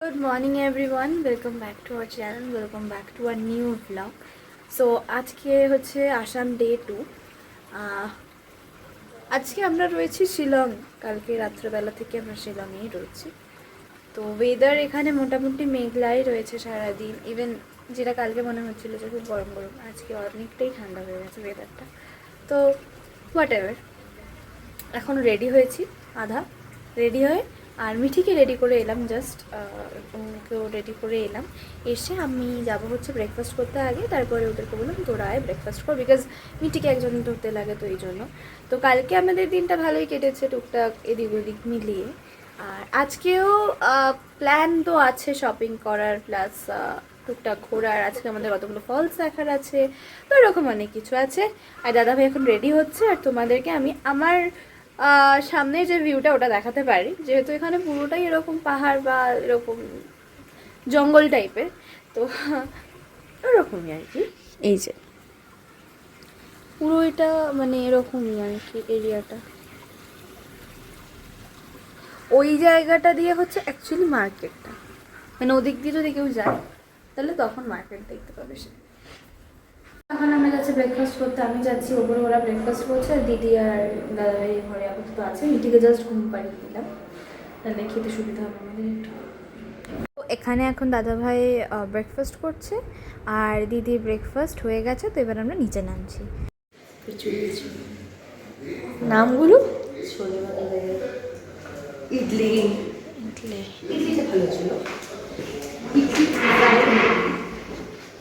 Good morning everyone, welcome back to our channel, welcome back to a new vlog. So আজকে হচ্ছে Assam day 2। আজকে আমরা রয়েছি শিলং, কালকে রাত্রেবেলা থেকে আমরা শিলংয়েই রয়েছি। তো ওয়েদার এখানে মোটামুটি মেঘলাই রয়েছে সারাদিন, ইভেন যেটা কালকে মনে হচ্ছিল যে খুব গরম গরম, আজকে অনেকটাই ঠান্ডা হয়ে গেছে ওয়েদারটা। তো হোয়াট এভার, এখন রেডি হয়েছি, আধা রেডি হয়ে আর মিঠিকে রেডি করে এলাম, জাস্ট ওকেও রেডি করে এলাম। এসে আমি যাব হচ্ছে ব্রেকফাস্ট করতে আগে, তারপরে ওদেরকে বললাম তোরা আয় ব্রেকফাস্ট কর, বিকজ মিঠিকে একজন ধরতে লাগে, তো এই জন্য। তো কালকে আমাদের দিনটা ভালোই কেটেছে টুকটাক এদিক ওদিক মিলিয়ে। আর আজকেও প্ল্যান তো আছে শপিং করার, প্লাস টুকটাক ঘোরার। আজকে আমাদের কতগুলো ফলস দেখার আছে, তো এরকম অনেক কিছু আছে। আর দাদাভাই এখন রেডি হচ্ছে, আর তোমাদেরকে আমি আমার সামনে যে ভিউটা ওটা দেখাতে পারি, যেহেতু এখানে পুরোটাই এরকম পাহাড় বা এরকম জঙ্গল টাইপের, তো ওরকমই আর কি। এই যে পুরো এটা মানে এরকমই আর কি এরিয়াটা। ওই জায়গাটা দিয়ে হচ্ছে অ্যাকচুয়ালি মার্কেটটা, মানে ওদিক দিয়ে যদি কেউ যায় তাহলে তখন মার্কেট দেখতে পাবে সে। এখন আমরা যাচ্ছি ব্রেকফাস্ট করতে, আমি যাচ্ছি ওপরে, ওরা ব্রেকফাস্ট করছে, আর দিদি আর দাদাভাই ঘরে আপাতত আছে। মিটিকে জাস্ট ঘুম পাড়িয়ে দিলাম, তাহলে খেতে সুবিধা হবে আমাদের একটু। তো এখানে এখন দাদাভাই ব্রেকফাস্ট করছে, আর দিদির ব্রেকফাস্ট হয়ে গেছে। তো এবার আমরা নিচে নামছি। নামগুলো ইডলি ইডলিটা ভালো ছিল,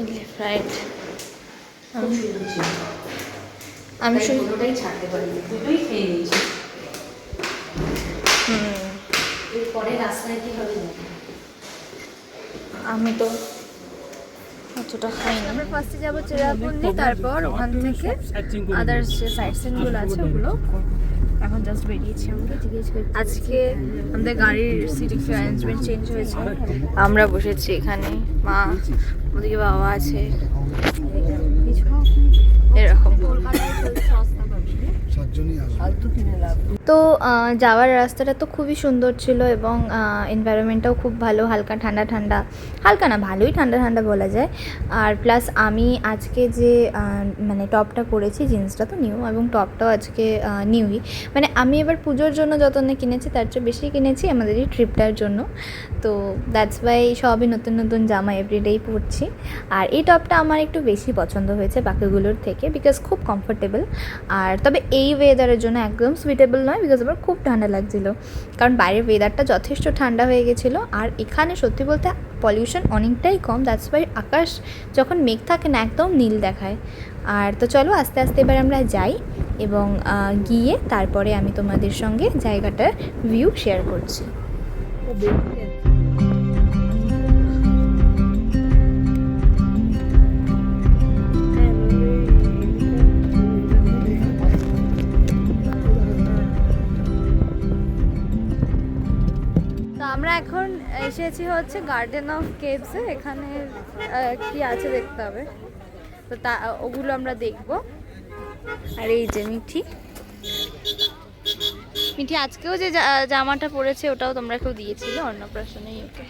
ইডলি ফ্রাইড। আমি শুধুটাই ছাড়তে পারিনি, দুটোই খেয়ে নিয়েছি। এরপরে রাস্তায় কি হবে জানি, আমি তো অতটা খাইনি। আমরা ফার্স্টে যাবো চেরাপুঞ্জি, তারপর ওখান থেকে আদার্স যে সাইট সিনগুলো আছে ওগুলো। এখন জাস্ট বেরিয়েছি আমরা। আজকে আমাদের গাড়ির সিটিং অ্যারেঞ্জমেন্ট চেঞ্জ হয়েছে, আমরা বসেছি এখানে, মা ওদিকে বাবা আছে, এরকম। তো যাওয়ার রাস্তাটা তো খুবই সুন্দর ছিল, এবং এনভায়রনমেন্টটাও খুব ভালো, হালকা ঠান্ডা ঠান্ডা, হালকা না ভালোই ঠান্ডা ঠান্ডা বলা যায়। আর প্লাস আমি আজকে যে মানে টপটা পরেছি, জিন্সটা তো নিউ, এবং টপটাও আজকে নিউই। মানে আমি এবার পুজোর জন্য যত না কিনেছি তার চেয়ে বেশি কিনেছি আমাদের এই ট্রিপটার জন্য। তো দ্যাটস ওয়াই সবই নতুন নতুন জামা এভরিডেই পরছি। আর এই টপটা আমার একটু বেশি পছন্দ হয়েছে বাকিগুলোর থেকে, বিকজ খুব কমফোর্টেবল। আর তবে এই ওয়েদারের জন্য একদম সুইটেবল নয়, বিকজ আমার খুব ঠান্ডা লাগছিলো, কারণ বাইরের ওয়েদারটা যথেষ্ট ঠান্ডা হয়ে গেছিলো। আর এখানে সত্যি বলতে পলিউশন অনেকটাই কম, দ্যাটস ওয়াই আকাশ যখন মেঘ থাকে না একদম নীল দেখায়। আর তো চলো আস্তে আস্তে এবার আমরা যাই, এবং গিয়ে তারপরে আমি তোমাদের সঙ্গে জায়গাটার ভিউ শেয়ার করছি। আমরা এখন এসেছি হচ্ছে গার্ডেন অফ কেভসে, এখানে কি আছে দেখতে হবে, তো তা ওগুলো আমরা দেখব। আর এই যে মিঠি, মিঠি আজকেও যে জামাটা পরেছে ওটাও তোমরা কেউ দিয়েছিল অন্নপ্রাশনেই ওকে।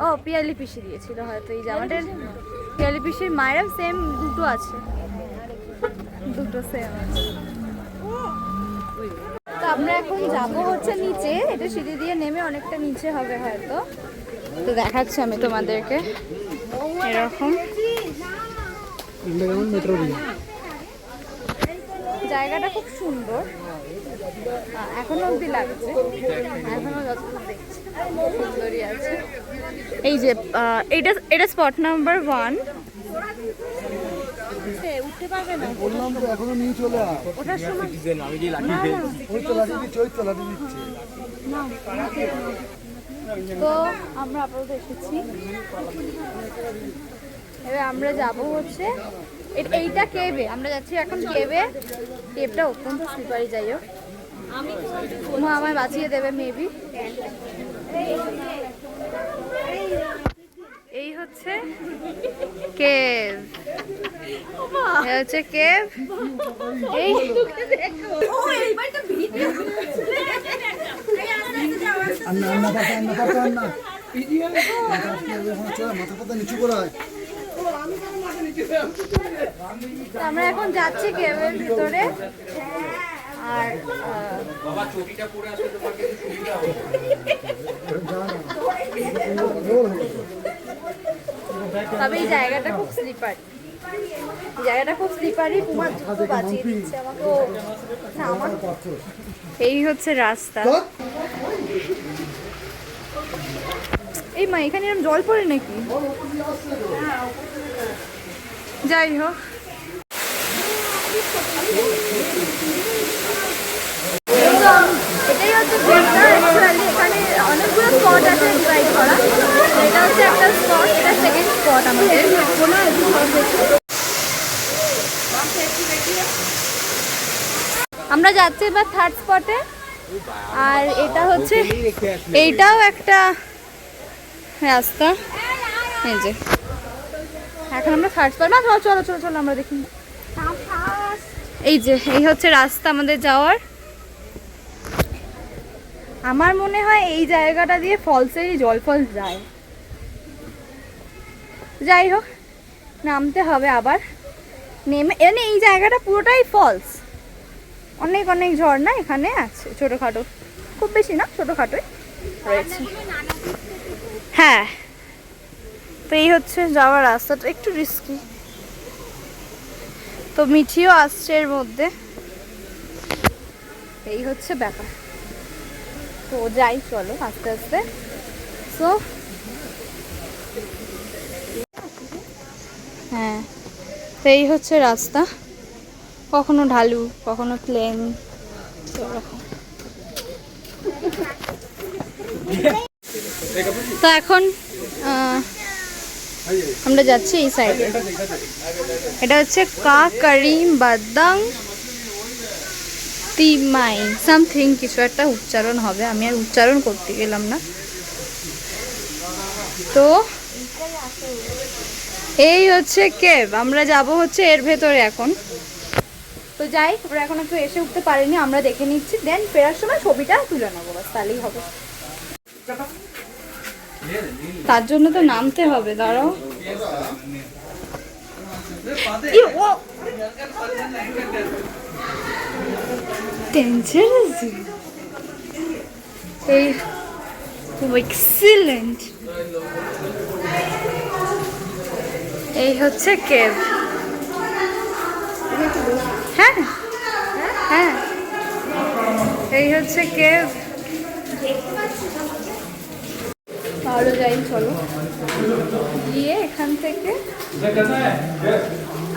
ও পিয়ালি পিসি দিয়েছিল হয়তো এই জামাটার, পিয়ালি পিসির মায়ের সেম দুটো আছে, দুটো সেম আছে। তো আমরা এখন যাবো হচ্ছে নিচে, এটা সিঁড়ি দিয়ে নেমে অনেকটা নিচে হবে হয়তো, তো দেখাচ্ছি আমি তোমাদেরকে। এরকম জায়গাটা খুব সুন্দর, এখনো অব্দি লাগছে, এখনো যতক্ষণ দেখছি সুন্দরই আছে। এই যে এটা স্পট নাম্বার 1। উঠতে পারবে না, এখনো নিয়ে চলে ওটার সময় তো আমরা আপাতত এসেছি, এবার আমরা যাব হচ্ছে এইটা কেভে, আমরা যাচ্ছি এখন কেভে। কেভটা অত্যন্ত স্লিপারি, যাই হোক মা আমায় বাঁচিয়ে দেবে মেবি। এই হচ্ছে কেভ, হচ্ছে কেভ। এই মাথা পাতা নিচু করা হয়। আমরা এখন যাচ্ছি কেভের ভিতরে। আর তবে এই জায়গাটা খুব স্লিপারি, জায়গাটা খুব স্লিপারি। পুমার জুতো বাঁচিয়ে দিচ্ছে আমাকে। না আমার এই হচ্ছে রাস্তা। এই মা এখানে এরকম জল পড়ে নাকি? যাই হোক, এটাই হচ্ছে ঘুরটা। অ্যাকচুয়ালি এখানে অনেকগুলো স্পট আছে ডিভাইড করা। এটা হচ্ছে একটা স্পট, এটা সেকেন্ড স্পট আমাদের। আমরা যাচ্ছি এবার থার্ড স্পটে। আর এটা হচ্ছে, এইটাও একটা রাস্তা। এই যে এখন আমরা থার্ড স্পট। না চলো চলো চলো চলো আমরা দেখি। এই যে এই হচ্ছে রাস্তা আমাদের যাওয়ার। আমার মনে হয় এই জায়গাটা দিয়ে ফলসেরই জল ফল যায়। যাই হোক, নামতে হবে আবার। নেমে এনে এই জায়গাটা পুরোটাই ফলস। অনেক অনেক ঝর্ণা এখানে আছে, ছোটোখাটো, খুব বেশি না, ছোটোখাটোই রয়েছে। হ্যাঁ, তো এই হচ্ছে যাওয়ার রাস্তাটা, একটু রিস্কি। তো মিঠিও আসছে এর মধ্যে, এই হচ্ছে ব্যাপার। তো যাই, চলো আস্তে আস্তে। সো হ্যাঁ, তো এই হচ্ছে রাস্তা, কখনো ঢালু কখনো প্লেন। তো এখন আমরা যাচ্ছি এই সাইডে। এটা হচ্ছে কাকরিম বাদাং তিমাই সামথিং কিছু একটা উচ্চারণ হবে, আমি আর উচ্চারণ করতে গেলাম না। তো এই হচ্ছে কেভ, আমরা যাব হচ্ছে এর ভেতরে এখন। তো যাই, ওরা এখন একটু এসে উঠতে পারেনি, আমরা দেখে নিচ্ছি, দেন ফেরার সময় ছবিটা তুলে নেবো, বাস তাহলেই হবে। তার জন্য তো নামতে হবে, দাঁড়াও। এক্সিলেন্ট। এই হচ্ছে কেভ। হ্যাঁ হ্যাঁ, এই হচ্ছে কেভ। তাহলে যাই, চলো গিয়ে এখান থেকে।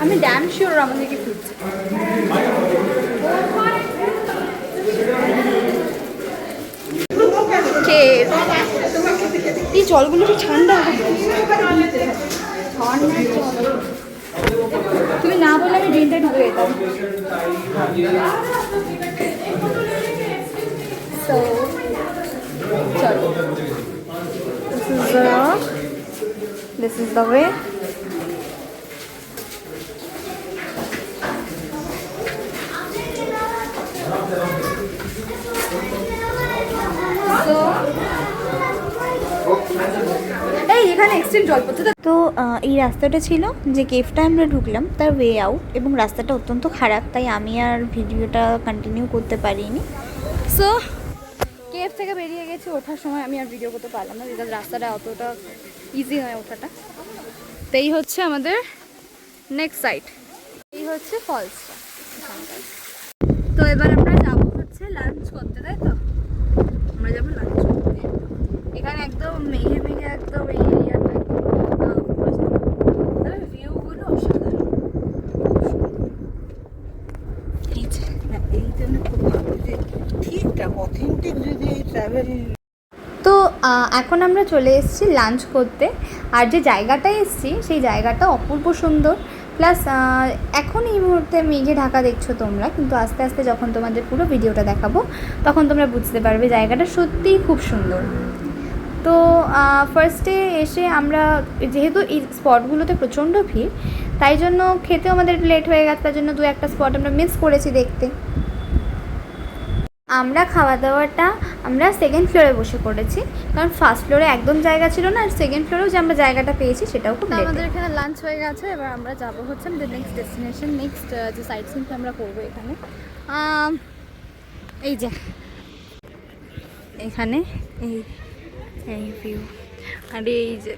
আমি ড্যাম শিওর আমাদেরকে ফিরছি। কেভ, এই জলগুলো কি ঠান্ডা? তুমি না বলে আমি ড্রেনটা ঢুকে যেতাম। So, চলো, this is the way. এই এখানে এক্সট্রিম জল পড়ছে। তো এই রাস্তাটা ছিল যে কেভটা আমরা ঢুকলাম তার ওয়ে আউট, এবং রাস্তাটা অত্যন্ত খারাপ, তাই আমি আর ভিডিওটা কন্টিনিউ করতে পারিনি। সো কেভ থেকে বেরিয়ে গেছি, ওঠার সময় আমি আর ভিডিও করতে পারলাম না, বিকজ রাস্তাটা অতটা ইজি নয় ওঠাটা। তো এই হচ্ছে আমাদের নেক্সট সাইড, এই হচ্ছে ফলসটা। তো এবার আমরা যাবো হচ্ছে লাঞ্চ করতে, তাই তো? আমরা যাবো লাঞ্চ করতে। এখানে একদম মেঘে মেঘে একদম এই এরিয়াটা, ভিউগুলো অসাধারণ। এই জন্য খুব ভালো যে ঠিকঠাক অথেন্টিক যদি এই ট্রাভেল। তো এখন আমরা চলে এসেছি লাঞ্চ করতে। আর যে জায়গাটায় এসেছি সেই জায়গাটা অপূর্ব সুন্দর, প্লাস এখন এই মুহূর্তে মেঘে ঢাকা দেখছো তোমরা, কিন্তু আস্তে আস্তে যখন তোমাদের পুরো ভিডিওটা দেখাবো তখন তোমরা বুঝতে পারবে জায়গাটা সত্যিই খুব সুন্দর। তো ফার্স্টে এসে আমরা, যেহেতু এই স্পটগুলোতে প্রচণ্ড ভিড়, তাই জন্য খেতেও আমাদের লেট হয়ে গেছে, তার জন্য দু একটা স্পট আমরা মিস করেছি দেখতে। আমরা খাওয়া দাওয়াটা আমরা সেকেন্ড ফ্লোরে বসে পড়েছি, কারণ ফার্স্ট ফ্লোরে একদম জায়গা ছিল না, আর সেকেন্ড ফ্লোরেও যে আমরা জায়গাটা পেয়েছি সেটাও খুব late। আমাদের এখানে লাঞ্চ হয়ে গেছে, এবার আমরা যাব হচ্ছে আমাদের নেক্সট ডেস্টিনেশন, নেক্সট যে সাইট সিনটা আমরা করবো এখানে। এই যে এখানে এই এই ভিউ, আর এই যে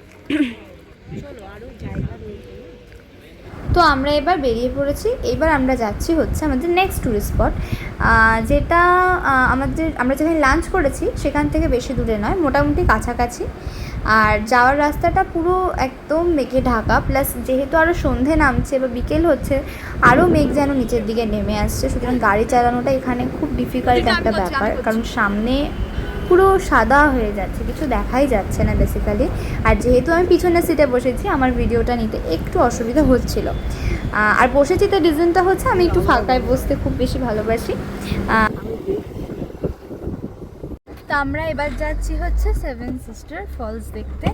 তো আমরা এবার বেরিয়ে পড়েছি। এবার আমরা যাচ্ছি হচ্ছে আমাদের নেক্সট টুরিস্ট স্পট, যেটা আমরা যেখানে লাঞ্চ করেছি সেখান থেকে বেশি দূরে নয়, মোটামুটি কাছাকাছি। আর যাওয়ার রাস্তাটা পুরো একদম মেঘে ঢাকা, প্লাস যেহেতু আরও সন্ধে নামছে বা বিকেল হচ্ছে, আরও মেঘ যেন নিচের দিকে নেমে আসছে, সুতরাং গাড়ি চালানোটা এখানে খুব ডিফিকাল্ট একটা ব্যাপার, কারণ সামনে পুরো সাদা হয়ে যাচ্ছে, কিছু দেখাই যাচ্ছে না বেসিক্যালি। আর যেহেতু আমি পিছনের সিটে বসেছি, আমার ভিডিওটা নিতে একটু অসুবিধা হচ্ছিল। আর বসেছি তার রিজনটা হচ্ছে আমি একটু ফাঁকায় বসতে খুব বেশি ভালোবাসি। তো আমরা এবার যাচ্ছি হচ্ছে সেভেন সিস্টার ফলস দেখতে।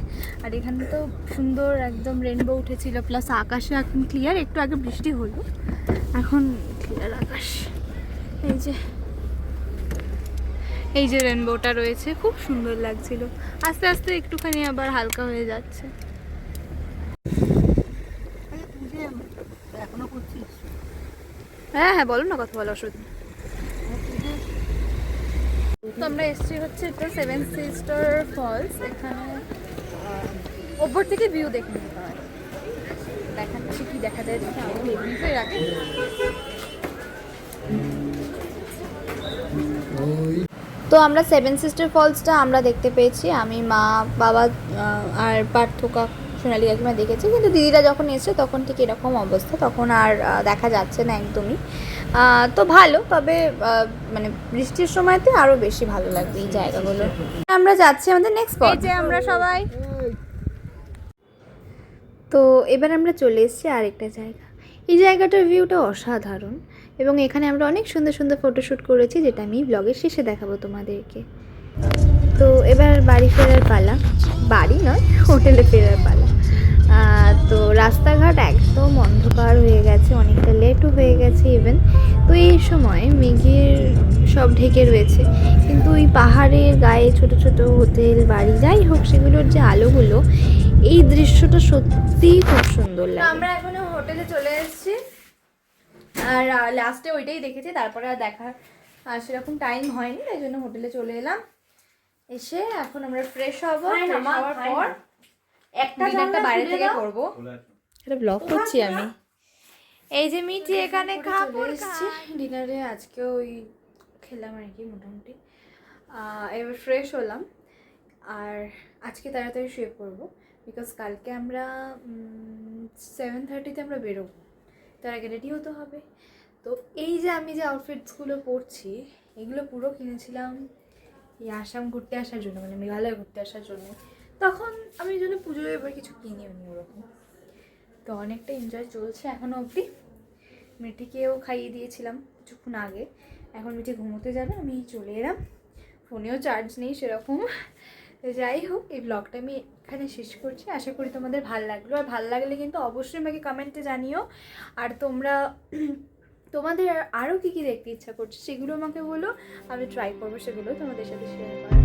আর এখানে তো সুন্দর একদম রেনবো উঠেছিল, প্লাস আকাশে এখন ক্লিয়ার, একটু আগে বৃষ্টি হলো, এখন ক্লিয়ার আকাশ। এই যে রেনবোটা রয়েছে, খুব সুন্দর লাগছিল, আস্তে আস্তে একটুখানি আবার হালকা হয়ে যাচ্ছে। তুই যে এখনো করছিস, হ্যাঁ হ্যাঁ, বলো না, কথা বলো, অসুবিধা নেই। তো আমরা এসেছি হচ্ছে এটা সেভেন সিস্টার ফলস। এখানে ওপর থেকে ভিউ দেখে নিতে হয়, দেখাচ্ছি কি দেখা যায়, দেখে আমি রিভিউতে রাখি। তো আমরা সেভেন সিস্টার ফলসটা আমরা দেখতে পেয়েছি, আমি, মা, বাবা আর পার্থকা, সোনালি কাকিমা দেখেছি, কিন্তু দিদিরা যখন এসছে তখন ঠিক এরকম অবস্থা, তখন আর দেখা যাচ্ছে না একদমই। তো ভালো, তবে মানে বৃষ্টির সময়তে আরও বেশি ভালো লাগবে এই জায়গাগুলো। আমরা যাচ্ছি আমাদের নেক্সট স্পট, যে আমরা সবাই তো এবার আমরা চলে এসেছি আরেকটা জায়গা। এই জায়গাটার ভিউটা অসাধারণ, এবং এখানে আমরা অনেক সুন্দর সুন্দর ফটোশ্যুট করেছি, যেটা আমি ব্লগের শেষে দেখাবো তোমাদেরকে। তো এবার বাড়ি ফেরার পালা, বাড়ি নয়, হোটেলে ফেরার পালা। তো রাস্তাঘাট একদম অন্ধকার হয়ে গেছে, অনেকটা লেটও হয়ে গেছে ইভেন। তো এই সময় মেঘের সব ঢেকে রয়েছে, কিন্তু ওই পাহাড়ের গায়ে ছোট ছোট হোটেল, বাড়ি, যাই হোক, সেগুলোর যে আলোগুলো, এই দৃশ্যটা সত্যিই খুব সুন্দর লাগে। আমরা এখন হোটেলে চলে এসেছি, আর লাস্টে ওইটাই দেখেছি, তারপরে আর দেখার সেরকম টাইম হয়নি, তাই জন্য হোটেলে চলে এলাম। এসে এখন আমরা ফ্রেশ হবো, ফ্রেশ হওয়ার পর ডিনারটা বাইরে থেকে করবো। এটা ব্লগ করছি আমি। এই যে মিঠি এখানে চলে এসেছি ডিনারে, আজকে ওই খেলাম আর কি মোটামুটি। এবার ফ্রেশ হলাম, আর আজকে তাড়াতাড়ি শুয়ে পড়বো, বিকজ কালকে আমরা 7:30-তে আমরা বেরোবো, তার আগে রেডি হতে হবে। তো এই যে আমি যে আউটফিটসগুলো পরছি, এগুলো পুরো কিনেছিলাম এই আসাম ঘুরতে আসার জন্য, মানে মেঘালয় ঘুরতে আসার জন্য। তখন আমি এই জন্য পুজোয় এবার কিছু কিনি আমি ওরকম। তো অনেকটা এনজয় চলছে এখনও অবধি। মিঠিকেও খাইয়ে দিয়েছিলাম কিছুক্ষণ আগে, এখন মিঠি ঘুমোতে যাবে, আমি চলে এলাম। ফোনেও চার্জ নেই সেরকম। তো যাই হোক, এই ব্লগটা আমি এখানে শেষ করছি, আশা করি তোমাদের ভালো লাগলো। আর ভালো লাগলে কিন্তু অবশ্যই আমাকে কমেন্টে জানিও। আর তোমরা তোমাদের আরও কী কী দেখতে ইচ্ছা করছে সেগুলো আমাকে বলো, আমি ট্রাই করবো সেগুলো তোমাদের সাথে শেয়ার করার।